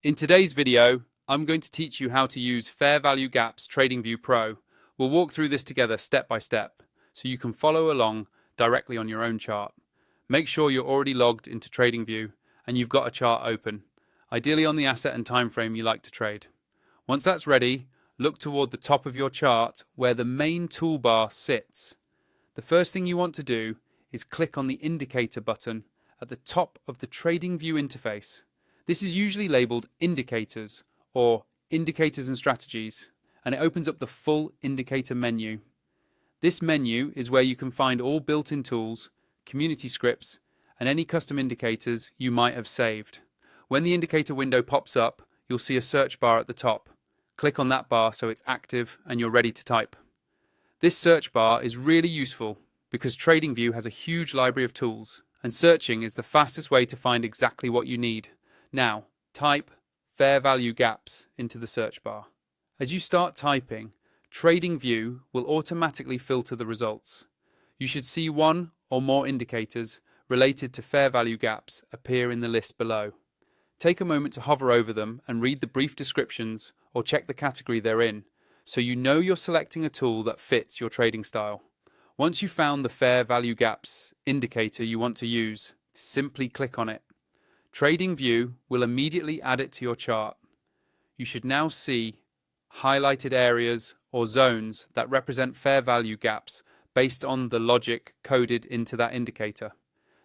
In today's video, I'm going to teach you how to use Fair Value Gaps TradingView Pro. We'll walk through this together step by step so you can follow along directly on your own chart. Make sure you're already logged into TradingView and you've got a chart open, ideally on the asset and time frame you like to trade. Once that's ready, look toward the top of your chart where the main toolbar sits. The first thing you want to do is click on the indicator button at the top of the TradingView interface. This is usually labeled Indicators or Indicators and Strategies, and it opens up the full indicator menu. This menu is where you can find all built-in tools, community scripts, and any custom indicators you might have saved. When the indicator window pops up, you'll see a search bar at the top. Click on that bar so it's active and you're ready to type. This search bar is really useful because TradingView has a huge library of tools, and searching is the fastest way to find exactly what you need. Now, type Fair Value Gaps into the search bar. As you start typing, TradingView will automatically filter the results. You should see one or more indicators related to fair value gaps appear in the list below. Take a moment to hover over them and read the brief descriptions or check the category they're in, so you know you're selecting a tool that fits your trading style. Once you've found the fair value gaps indicator you want to use, simply click on it. TradingView will immediately add it to your chart. You should now see highlighted areas or zones that represent fair value gaps based on the logic coded into that indicator.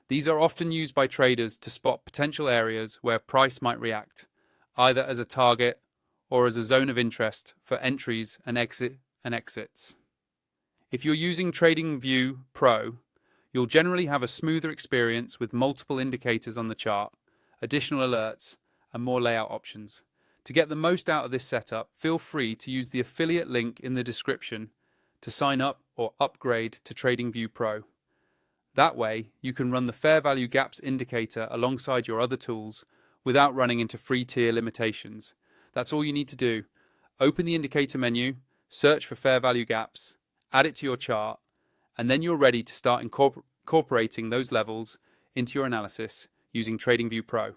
These are often used by traders to spot potential areas where price might react, either as a target or as a zone of interest for entries and exits. If you're using TradingView Pro, you'll generally have a smoother experience with multiple indicators on the chart, additional alerts, and more layout options. To get the most out of this setup, feel free to use the affiliate link in the description to sign up or upgrade to TradingView Pro. That way, you can run the Fair Value Gaps indicator alongside your other tools without running into free tier limitations. That's all you need to do. Open the indicator menu, search for Fair Value Gaps, add it to your chart, and then you're ready to start incorporating those levels into your analysis using TradingView Pro.